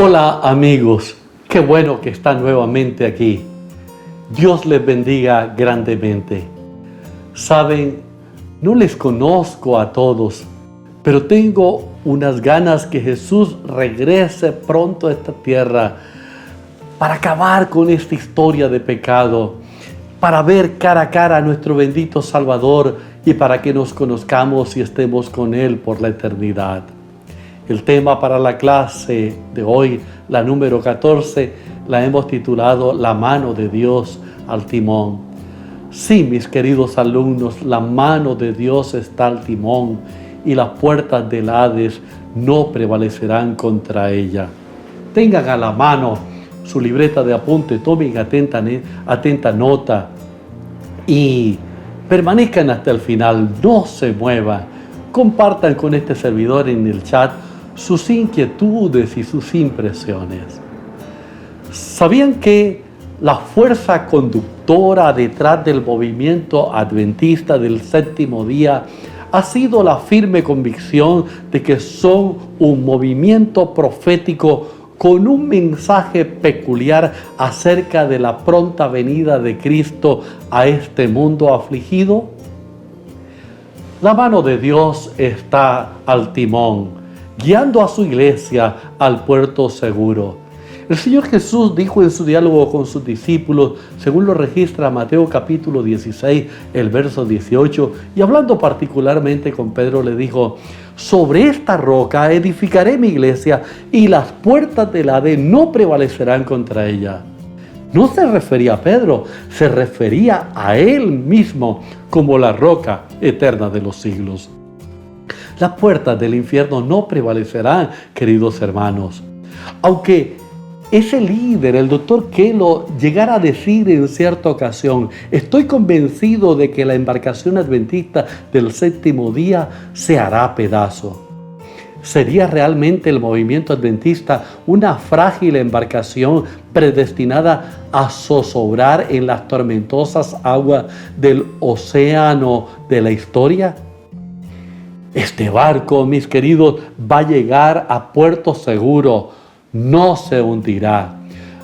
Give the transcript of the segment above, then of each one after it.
Hola amigos, qué bueno que están nuevamente aquí. Dios les bendiga grandemente. Saben, no les conozco a todos, pero tengo unas ganas que Jesús regrese pronto a esta tierra para acabar con esta historia de pecado, para ver cara a cara a nuestro bendito Salvador y para que nos conozcamos y estemos con Él por la eternidad. El tema para la clase de hoy, la número 14, la hemos titulado La mano de Dios al timón. Sí, mis queridos alumnos, la mano de Dios está al timón y las puertas del Hades no prevalecerán contra ella. Tengan a la mano su libreta de apunte, tomen atenta nota y permanezcan hasta el final, no se muevan. Compartan con este servidor en el chat sus inquietudes y sus impresiones. ¿Sabían que la fuerza conductora detrás del movimiento adventista del séptimo día ha sido la firme convicción de que son un movimiento profético con un mensaje peculiar acerca de la pronta venida de Cristo a este mundo afligido? La mano de Dios está al timón, guiando a su iglesia al puerto seguro. El Señor Jesús dijo en su diálogo con sus discípulos, según lo registra Mateo capítulo 16, el verso 18, y hablando particularmente con Pedro le dijo: sobre esta roca edificaré mi iglesia y las puertas del Hades no prevalecerán contra ella. No se refería a Pedro, se refería a Él mismo como la roca eterna de los siglos. Las puertas del infierno no prevalecerán, queridos hermanos. Aunque ese líder, el doctor Kelo, llegara a decir en cierta ocasión: estoy convencido de que la embarcación adventista del séptimo día se hará pedazo. ¿Sería realmente el movimiento adventista una frágil embarcación predestinada a zozobrar en las tormentosas aguas del océano de la historia? Este barco, mis queridos, va a llegar a puerto seguro, no se hundirá.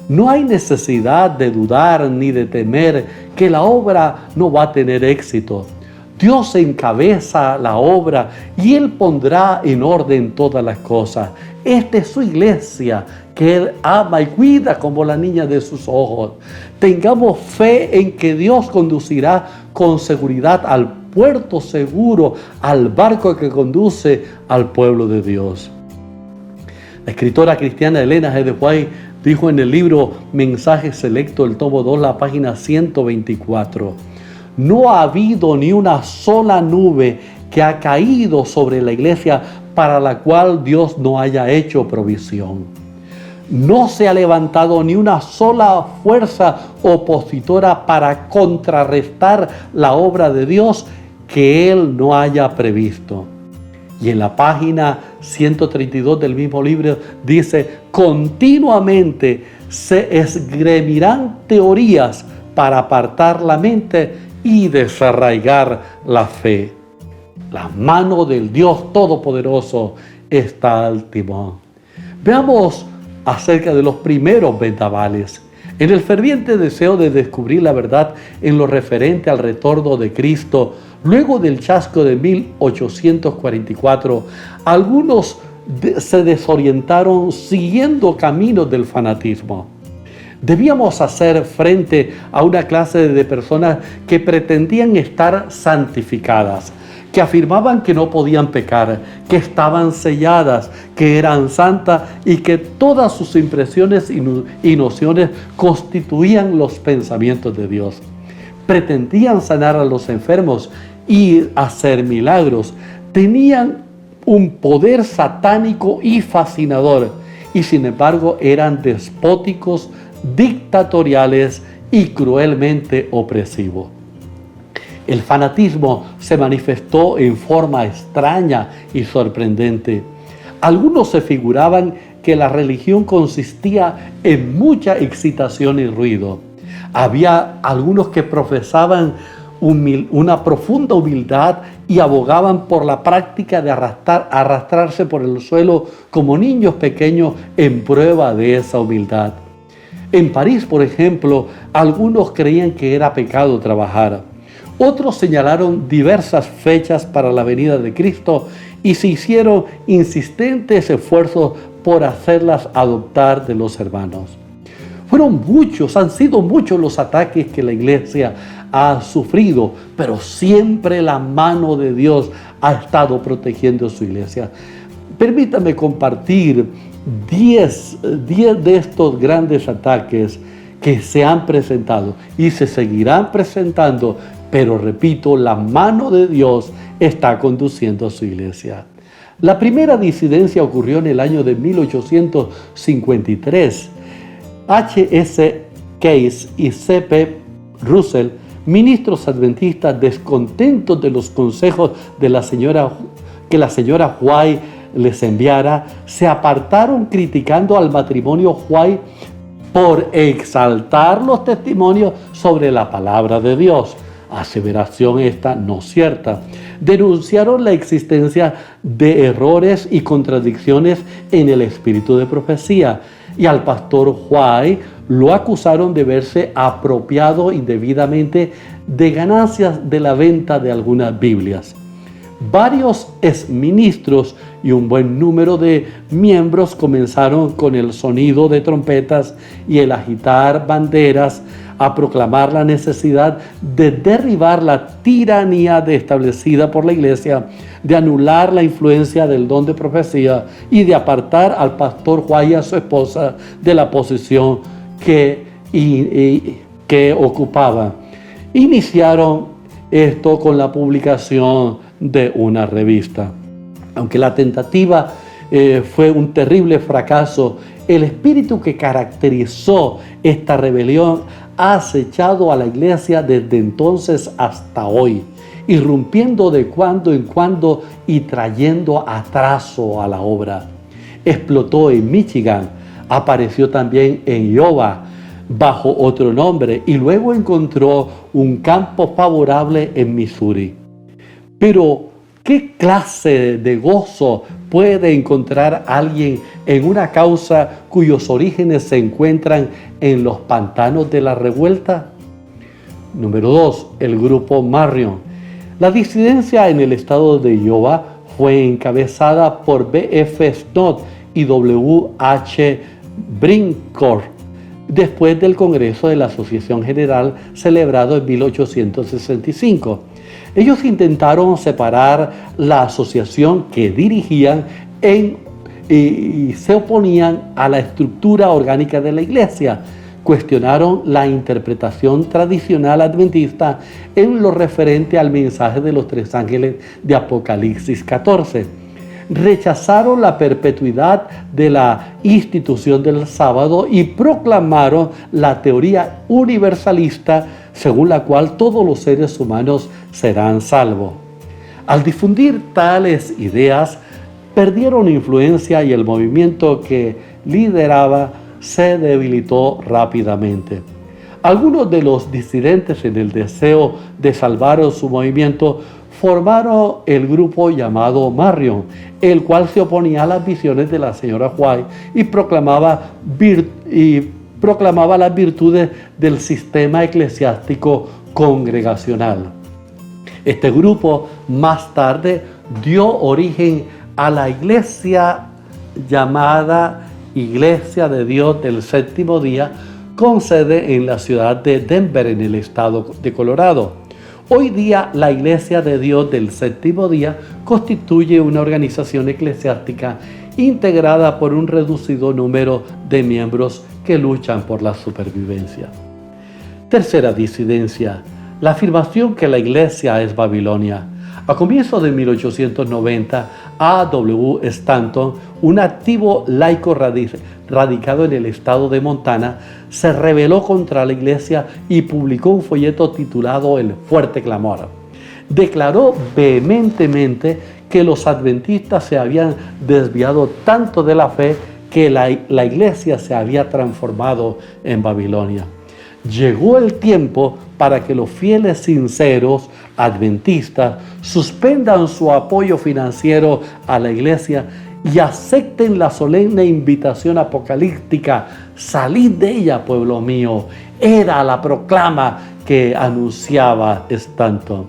No hay necesidad de dudar ni de temer que la obra no va a tener éxito. Dios encabeza la obra y Él pondrá en orden todas las cosas. Esta es su iglesia que Él ama y cuida como la niña de sus ojos. Tengamos fe en que Dios conducirá con seguridad al puerto seguro, al barco que conduce al pueblo de Dios. La escritora cristiana Elena G. de White dijo en el libro Mensaje Selecto, el tomo 2, la página 124: no ha habido ni una sola nube que ha caído sobre la iglesia para la cual Dios no haya hecho provisión. No se ha levantado ni una sola fuerza opositora para contrarrestar la obra de Dios que Él no haya previsto. Y en la página 132 del mismo libro dice: continuamente se esgremirán teorías para apartar la mente y desarraigar la fe. La mano del Dios Todopoderoso está al timón. Veamos acerca de los primeros vendavales. En el ferviente deseo de descubrir la verdad en lo referente al retorno de Cristo, luego del chasco de 1844, algunos se desorientaron siguiendo caminos del fanatismo. Debíamos hacer frente a una clase de personas que pretendían estar santificadas, que afirmaban que no podían pecar, que estaban selladas, que eran santas y que todas sus impresiones y nociones constituían los pensamientos de Dios. Pretendían sanar a los enfermos y hacer milagros. Tenían un poder satánico y fascinador y sin embargo eran despóticos, dictatoriales y cruelmente opresivos. El fanatismo se manifestó en forma extraña y sorprendente. Algunos se figuraban que la religión consistía en mucha excitación y ruido. Había algunos que profesaban una profunda humildad y abogaban por la práctica de arrastrarse por el suelo como niños pequeños en prueba de esa humildad. En París, por ejemplo, algunos creían que era pecado trabajar. Otros señalaron diversas fechas para la venida de Cristo y se hicieron insistentes esfuerzos por hacerlas adoptar de los hermanos. Han sido muchos los ataques que la iglesia ha sufrido, pero siempre la mano de Dios ha estado protegiendo su iglesia. Permítame compartir 10 de estos grandes ataques que se han presentado y se seguirán presentando, pero repito, la mano de Dios está conduciendo a su iglesia. La primera disidencia ocurrió en el año de 1853. H.S. Case y C.P. Russell, ministros adventistas descontentos de los consejos de que la señora White les enviara, se apartaron criticando al matrimonio White por exaltar los testimonios sobre la palabra de Dios. Aseveración esta no cierta. Denunciaron la existencia de errores y contradicciones en el espíritu de profecía, y al pastor White lo acusaron de verse apropiado indebidamente de ganancias de la venta de algunas Biblias. Varios exministros y un buen número de miembros comenzaron con el sonido de trompetas y el agitar banderas a proclamar la necesidad de derribar la tiranía establecida por la iglesia, de anular la influencia del don de profecía y de apartar al pastor White y a su esposa de la posición que ocupaba. Iniciaron esto con la publicación de una revista. Aunque la tentativa fue un terrible fracaso, el espíritu que caracterizó esta rebelión ha acechado a la iglesia desde entonces hasta hoy, irrumpiendo de cuando en cuando y trayendo atraso a la obra. Explotó en Michigan, apareció también en Iowa bajo otro nombre y luego encontró un campo favorable en Missouri. Pero, ¿qué clase de gozo puede encontrar alguien en una causa cuyos orígenes se encuentran en los pantanos de la revuelta? Número 2. El grupo Marion. La disidencia en el estado de Iowa fue encabezada por B.F. Snow y W.H. Brinkhorn después del Congreso de la Asociación General celebrado en 1865. Ellos intentaron separar la asociación que dirigían y se oponían a la estructura orgánica de la iglesia. Cuestionaron la interpretación tradicional adventista en lo referente al mensaje de los 3 ángeles de Apocalipsis 14. Rechazaron la perpetuidad de la institución del sábado y proclamaron la teoría universalista según la cual todos los seres humanos serán salvos. Al difundir tales ideas, perdieron influencia y el movimiento que lideraba se debilitó rápidamente. Algunos de los disidentes, en el deseo de salvar su movimiento, formaron el grupo llamado Marion, el cual se oponía a las visiones de la señora White y proclamaba las virtudes del sistema eclesiástico congregacional. Este grupo más tarde dio origen a la iglesia llamada Iglesia de Dios del Séptimo Día, con sede en la ciudad de Denver, en el estado de Colorado. Hoy día, la Iglesia de Dios del Séptimo Día constituye una organización eclesiástica integrada por un reducido número de miembros que luchan por la supervivencia. Tercera disidencia, la afirmación que la iglesia es Babilonia. A comienzos de 1890, A.W. Stanton, un activo laico radicado en el estado de Montana, se rebeló contra la iglesia y publicó un folleto titulado El Fuerte Clamor. Declaró vehementemente que los adventistas se habían desviado tanto de la fe que la iglesia se había transformado en Babilonia. Llegó el tiempo para que los fieles sinceros adventistas suspendan su apoyo financiero a la iglesia y acepten la solemne invitación apocalíptica: salid de ella, pueblo mío. Era la proclama que anunciaba Stanton.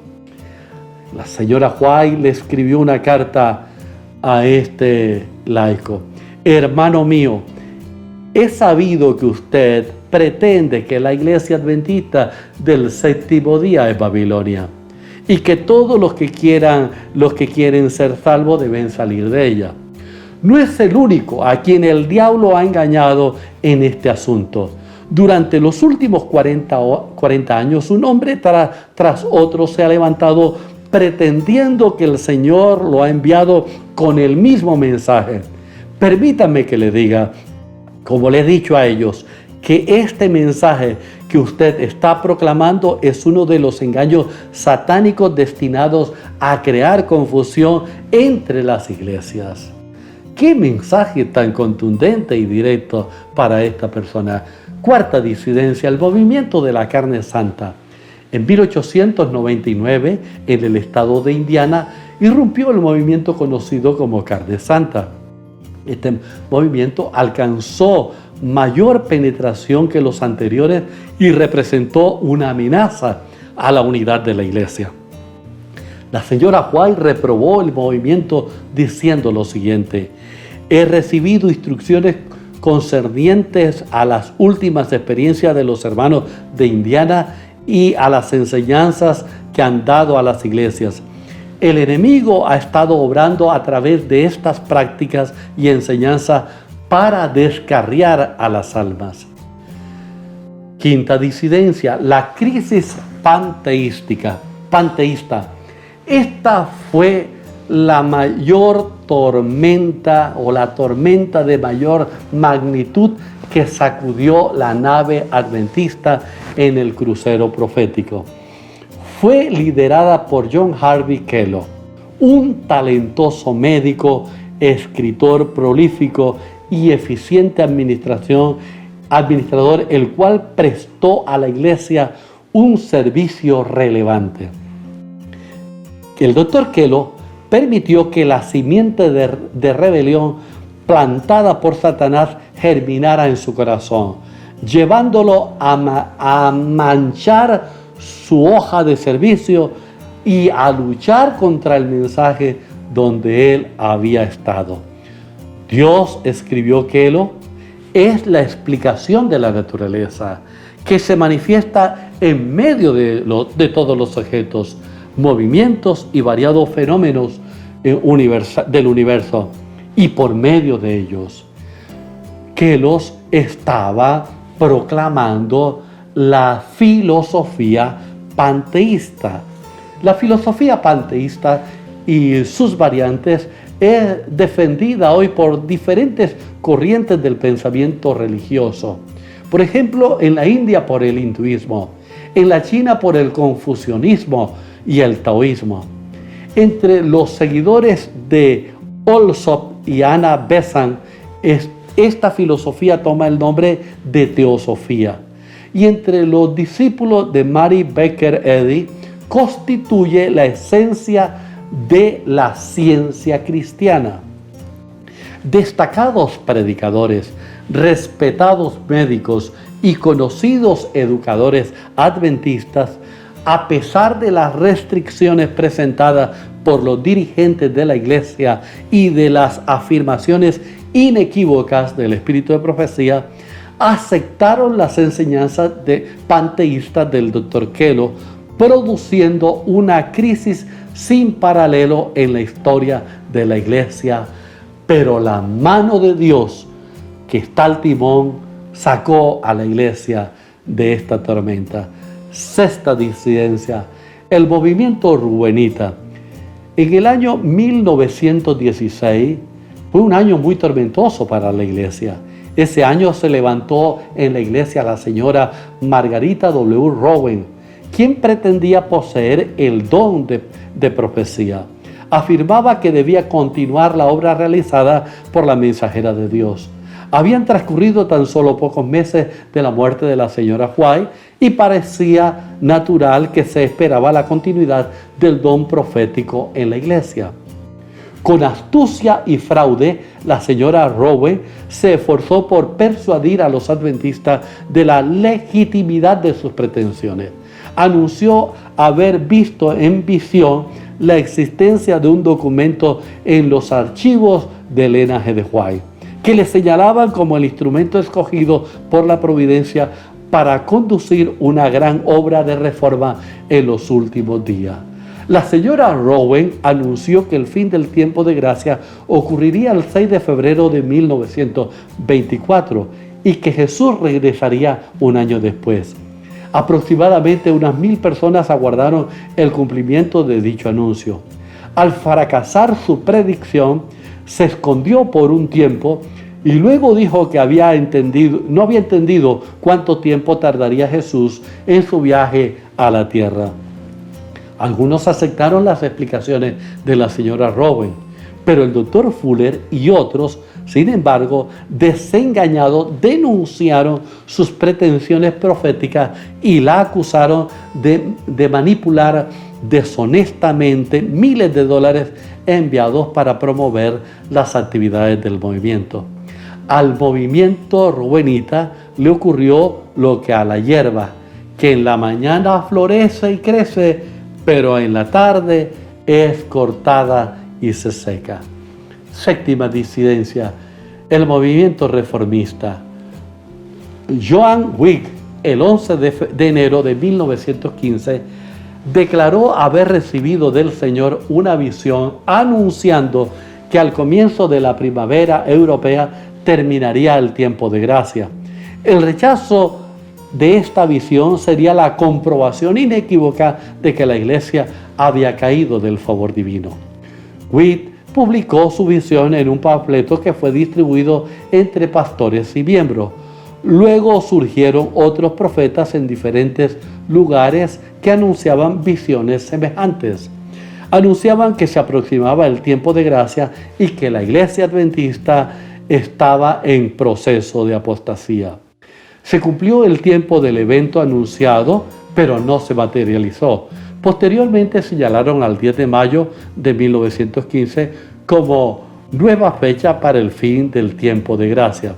La señora White le escribió una carta a este laico: hermano mío, he sabido que usted pretende que la iglesia adventista del séptimo día es Babilonia y que todos los que quieren ser salvos deben salir de ella. No es el único a quien el diablo ha engañado en este asunto. Durante los últimos 40 años, un hombre tras otro se ha levantado pretendiendo que el Señor lo ha enviado con el mismo mensaje. Permítame que le diga, como le he dicho a ellos, que este mensaje que usted está proclamando es uno de los engaños satánicos destinados a crear confusión entre las iglesias. ¡Qué mensaje tan contundente y directo para esta persona! Cuarta disidencia, el movimiento de la carne santa. En 1899, en el estado de Indiana, irrumpió el movimiento conocido como Carne Santa. Este movimiento alcanzó mayor penetración que los anteriores y representó una amenaza a la unidad de la iglesia. La señora White reprobó el movimiento diciendo lo siguiente: he recibido instrucciones concernientes a las últimas experiencias de los hermanos de Indiana y a las enseñanzas que han dado a las iglesias. El enemigo ha estado obrando a través de estas prácticas y enseñanzas para descarriar a las almas. Quinta disidencia, la crisis panteísta. Esta fue la mayor tormenta o la tormenta de mayor magnitud que sacudió la nave adventista en el crucero profético. Fue liderada por John Harvey Kellogg, un talentoso médico, escritor prolífico y eficiente administrador, el cual prestó a la iglesia un servicio relevante. El doctor Kellogg permitió que la simiente de rebelión plantada por Satanás germinara en su corazón, llevándolo a manchar su hoja de servicio y a luchar contra el mensaje donde él había estado. Dios, escribió Kellogg, es la explicación de la naturaleza que se manifiesta en medio de todos los objetos, movimientos y variados fenómenos del universo, y por medio de ellos. Kellogg estaba proclamando la filosofía panteísta. La filosofía panteísta y sus variantes es defendida hoy por diferentes corrientes del pensamiento religioso. Por ejemplo, en la India por el hinduismo, en la China por el confucianismo y el taoísmo. Entre los seguidores de Allsop y Anna Besant, esta filosofía toma el nombre de teosofía. Y entre los discípulos de Mary Baker Eddy, constituye la esencia de la ciencia cristiana. Destacados predicadores, respetados médicos y conocidos educadores adventistas, a pesar de las restricciones presentadas por los dirigentes de la iglesia y de las afirmaciones inequívocas del espíritu de profecía, aceptaron las enseñanzas panteístas del Dr. Kellogg, produciendo una crisis sin paralelo en la historia de la iglesia. Pero la mano de Dios, que está al timón, sacó a la iglesia de esta tormenta. Sexta disidencia, el movimiento rubenita. En el año 1916 fue un año muy tormentoso para la iglesia. Ese año se levantó en la iglesia la señora Margarita W. Rowan, quien pretendía poseer el don de profecía. Afirmaba que debía continuar la obra realizada por la mensajera de Dios. Habían transcurrido tan solo pocos meses de la muerte de la señora White y parecía natural que se esperaba la continuidad del don profético en la iglesia. Con astucia y fraude, la señora Rowe se esforzó por persuadir a los adventistas de la legitimidad de sus pretensiones. Anunció haber visto en visión la existencia de un documento en los archivos del linaje de White, que le señalaban como el instrumento escogido por la providencia para conducir una gran obra de reforma en los últimos días. La señora Rowe anunció que el fin del tiempo de gracia ocurriría el 6 de febrero de 1924 y que Jesús regresaría un año después. Aproximadamente unas 1000 personas aguardaron el cumplimiento de dicho anuncio. Al fracasar su predicción, se escondió por un tiempo y luego dijo que no había entendido cuánto tiempo tardaría Jesús en su viaje a la tierra. Algunos aceptaron las explicaciones de la señora Rowe, pero el doctor Fuller y otros, sin embargo, desengañados, denunciaron sus pretensiones proféticas y la acusaron de manipular deshonestamente miles de dólares enviados para promover las actividades del movimiento. Al movimiento rowenita le ocurrió lo que a la hierba, que en la mañana florece y crece, pero en la tarde es cortada y se seca. Séptima disidencia, el movimiento reformista. Joan Wigg, el 11 de enero de 1915, declaró haber recibido del Señor una visión anunciando que al comienzo de la primavera europea terminaría el tiempo de gracia. El rechazo de esta visión sería la comprobación inequívoca de que la iglesia había caído del favor divino. Wigg publicó su visión en un panfleto que fue distribuido entre pastores y miembros. Luego surgieron otros profetas en diferentes lugares que anunciaban visiones semejantes. Anunciaban que se aproximaba el tiempo de gracia y que la iglesia adventista estaba en proceso de apostasía. Se cumplió el tiempo del evento anunciado, pero no se materializó. Posteriormente señalaron al 10 de mayo de 1915 como nueva fecha para el fin del tiempo de gracia.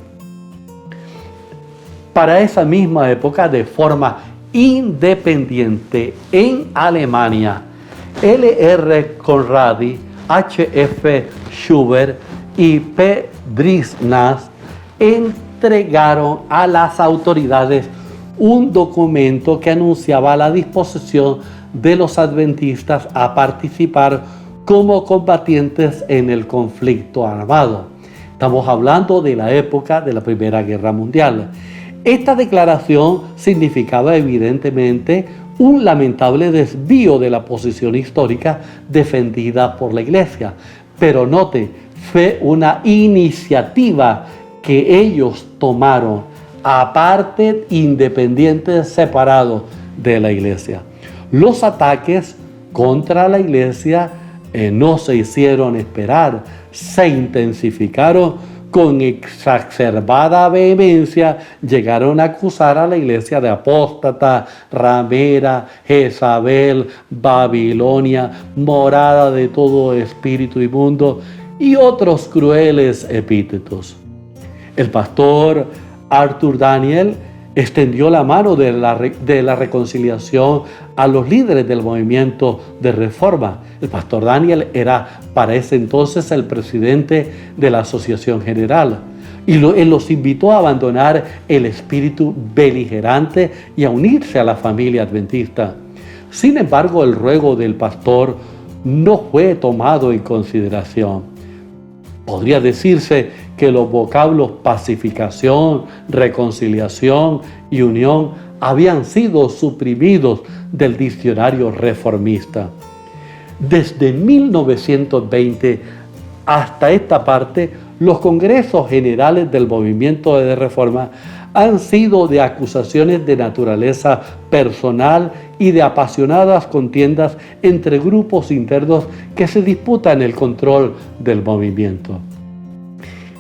Para esa misma época, de forma independiente en Alemania, L.R. Conradi, H.F. Schubert y P. Drisnas entregaron a las autoridades un documento que anunciaba la disposición de los adventistas a participar como combatientes en el conflicto armado. Estamos hablando de la época de la Primera Guerra Mundial. Esta declaración significaba evidentemente un lamentable desvío de la posición histórica defendida por la Iglesia. Pero note, fue una iniciativa que ellos tomaron, aparte, independiente, separado de la Iglesia. Los ataques contra la Iglesia no se hicieron esperar, se intensificaron con exacerbada vehemencia. Llegaron a acusar a la Iglesia de apóstata, ramera, Jezabel, Babilonia, morada de todo espíritu inmundo y otros crueles epítetos. El pastor Arthur Daniel extendió la mano de la reconciliación a los líderes del movimiento de reforma. El pastor Daniel era para ese entonces el presidente de la Asociación General. Y él los invitó a abandonar el espíritu beligerante y a unirse a la familia adventista. Sin embargo, el ruego del pastor no fue tomado en consideración. Podría decirse que los vocablos pacificación, reconciliación y unión habían sido suprimidos del diccionario reformista. Desde 1920 hasta esta parte, los congresos generales del movimiento de reforma han sido de acusaciones de naturaleza personal y de apasionadas contiendas entre grupos internos que se disputan el control del movimiento.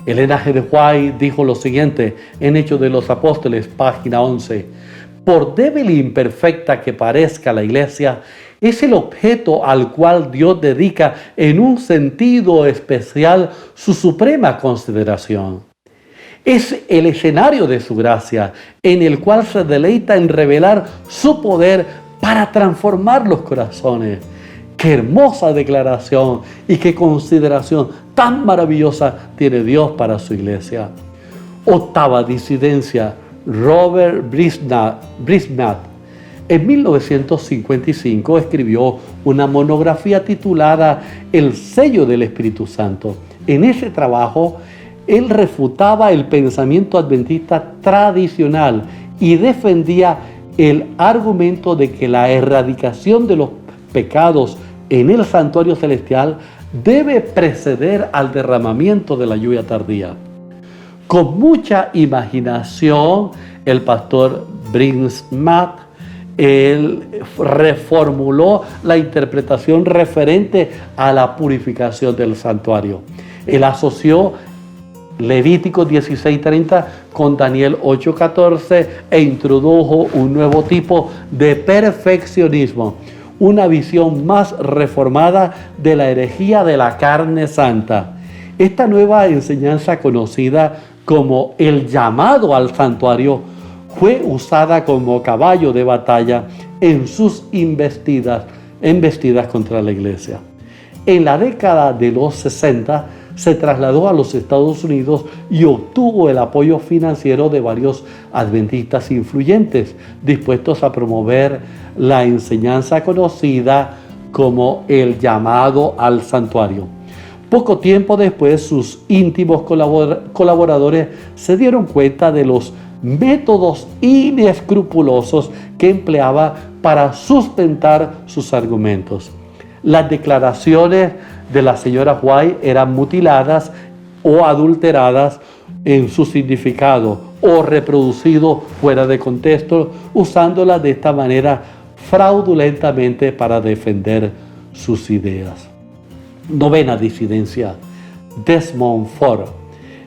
Elena G. White dijo lo siguiente en Hechos de los Apóstoles, página 11. Por débil e imperfecta que parezca la iglesia, es el objeto al cual Dios dedica en un sentido especial su suprema consideración. Es el escenario de su gracia, en el cual se deleita en revelar su poder para transformar los corazones. Qué hermosa declaración y qué consideración tan maravillosa tiene Dios para su iglesia. Octava disidencia, Robert Brisbane. En 1955 escribió una monografía titulada El sello del Espíritu Santo. En ese trabajo, él refutaba el pensamiento adventista tradicional y defendía el argumento de que la erradicación de los pecados en el santuario celestial debe preceder al derramamiento de la lluvia tardía. Con mucha imaginación, el pastor Brisbane, él reformuló la interpretación referente a la purificación del santuario. Él asoció Levítico 16:30 con Daniel 8:14 e introdujo un nuevo tipo de perfeccionismo, una visión más reformada de la herejía de la carne santa. Esta nueva enseñanza, conocida como el llamado al santuario, fue usada como caballo de batalla en sus embestidas contra la iglesia. En la década de los 60 se trasladó a los Estados Unidos y obtuvo el apoyo financiero de varios adventistas influyentes, dispuestos a promover la enseñanza conocida como el llamado al santuario. Poco tiempo después, sus íntimos colaboradores se dieron cuenta de los métodos inescrupulosos que empleaba para sustentar sus argumentos. Las declaraciones de la señora White eran mutiladas o adulteradas en su significado o reproducido fuera de contexto, usándolas de esta manera fraudulentamente para defender sus ideas. Novena disidencia, Desmond Ford.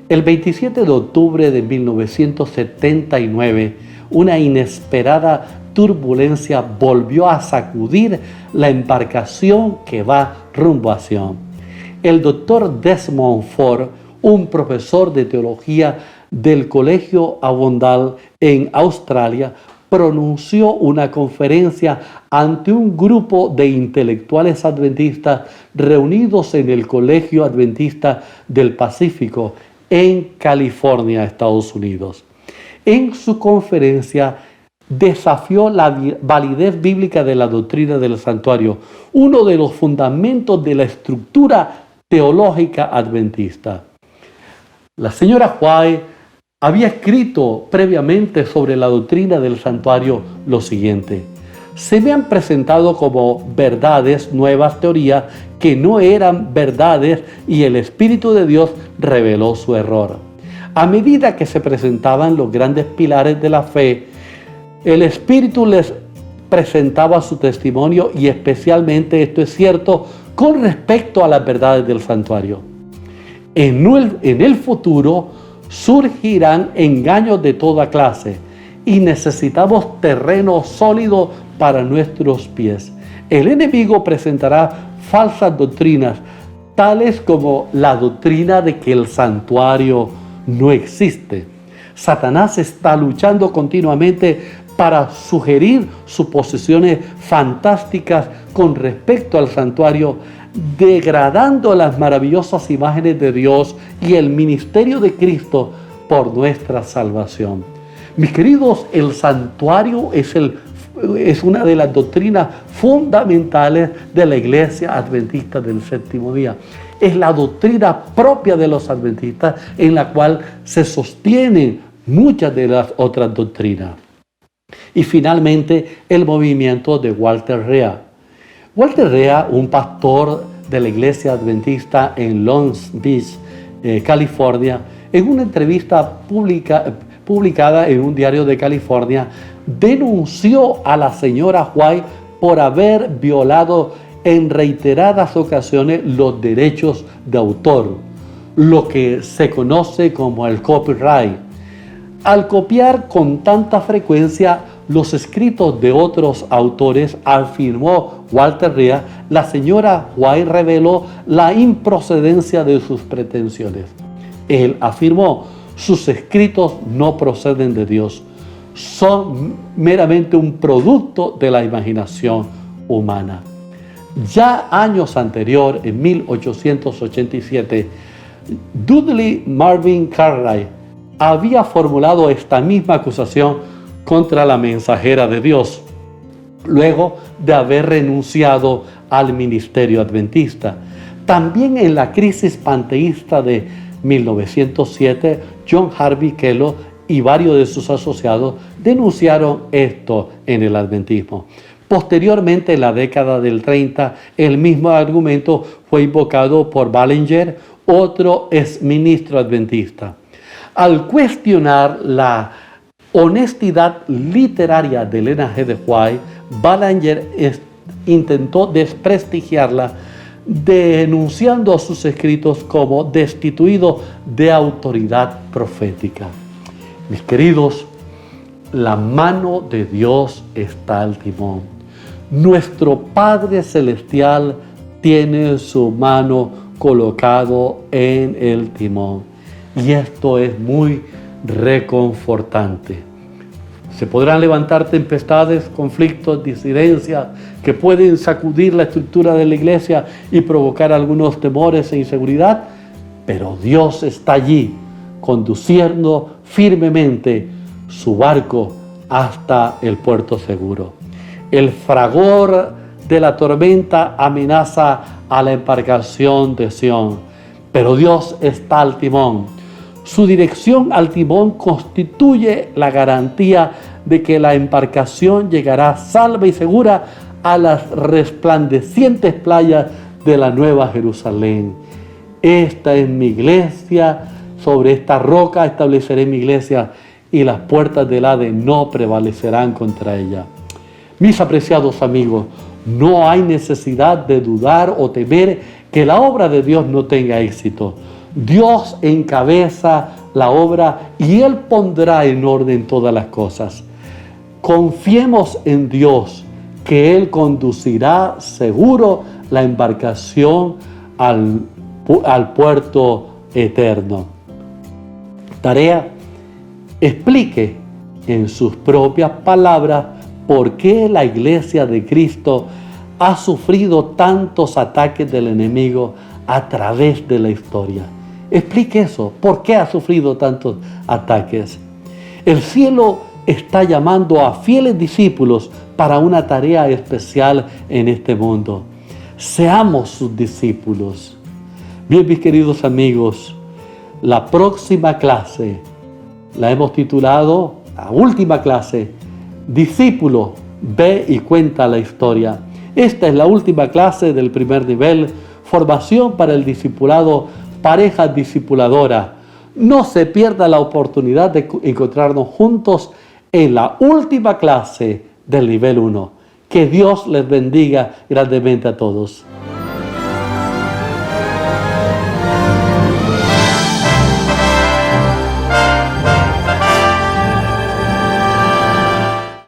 El 27 de octubre de 1979, una inesperada turbulencia volvió a sacudir la embarcación que va rumbo a Sion. El doctor Desmond Ford, un profesor de teología del Colegio Avondale en Australia, pronunció una conferencia ante un grupo de intelectuales adventistas reunidos en el Colegio Adventista del Pacífico en California, Estados Unidos. En su conferencia desafió la validez bíblica de la doctrina del santuario, uno de los fundamentos de la estructura teológica adventista. La señora White había escrito previamente sobre la doctrina del santuario lo siguiente: se me han presentado como verdades nuevas teorías que no eran verdades y el Espíritu de Dios reveló su error. A medida que se presentaban los grandes pilares de la fe, el Espíritu les presentaba su testimonio y especialmente esto es cierto con respecto a las verdades del santuario. En el futuro surgirán engaños de toda clase y necesitamos terreno sólido para nuestros pies. El enemigo presentará falsas doctrinas, tales como la doctrina de que el santuario no existe. Satanás está luchando continuamente para sugerir suposiciones fantásticas con respecto al santuario, degradando las maravillosas imágenes de Dios y el ministerio de Cristo por nuestra salvación. Mis queridos, el santuario es una de las doctrinas fundamentales de la Iglesia Adventista del Séptimo Día. Es la doctrina propia de los adventistas en la cual se sostienen muchas de las otras doctrinas. Y finalmente, el movimiento de Walter Rea. Walter Rea, un pastor de la Iglesia Adventista en Long Beach, California, en una entrevista publicada en un diario de California, denunció a la señora White por haber violado en reiteradas ocasiones los derechos de autor. lo que se conoce como el copyright. Al copiar con tanta frecuencia los escritos de otros autores, afirmó Walter Rea, la señora White reveló la improcedencia de sus pretensiones. Él afirmó: sus escritos no proceden de Dios, son meramente un producto de la imaginación humana. Ya años anterior, en 1887, Dudley Marvin Cartwright había formulado esta misma acusación contra la mensajera de Dios, luego de haber renunciado al ministerio adventista. También en la crisis panteísta de 1907, John Harvey Kellogg y varios de sus asociados denunciaron esto en el adventismo. Posteriormente, en la década del 30, el mismo argumento fue invocado por Ballinger, otro exministro adventista. Al cuestionar la honestidad literaria de Ellen G. White, Ballinger intentó desprestigiarla, denunciando sus escritos como destituidos de autoridad profética. Mis queridos, la mano de Dios está al timón. Nuestro Padre Celestial tiene su mano colocado en el timón. Y esto es muy reconfortante. Se podrán levantar tempestades, conflictos, disidencias que pueden sacudir la estructura de la iglesia y provocar algunos temores e inseguridad, pero Dios está allí conduciendo firmemente su barco hasta el puerto seguro. El fragor de la tormenta amenaza a la embarcación de Sión, pero Dios está al timón. Su dirección al timón constituye la garantía de que la embarcación llegará salva y segura a las resplandecientes playas de la Nueva Jerusalén. Esta es mi iglesia, sobre esta roca estableceré mi iglesia y las puertas del Hades no prevalecerán contra ella. Mis apreciados amigos, no hay necesidad de dudar o temer que la obra de Dios no tenga éxito. Dios encabeza la obra y Él pondrá en orden todas las cosas. Confiemos en Dios, que Él conducirá seguro la embarcación al puerto eterno. Tarea: explique en sus propias palabras por qué la iglesia de Cristo ha sufrido tantos ataques del enemigo a través de la historia. Explique eso. ¿Por qué ha sufrido tantos ataques? El cielo está llamando a fieles discípulos para una tarea especial en este mundo. Seamos sus discípulos. Bien, mis queridos amigos, la próxima clase la hemos titulado, la última clase, Discípulo, ve y cuenta la historia. Esta es la última clase del primer nivel, formación para el discipulado, pareja discipuladora. No se pierda la oportunidad de encontrarnos juntos en la última clase del nivel 1. Que Dios les bendiga grandemente a todos.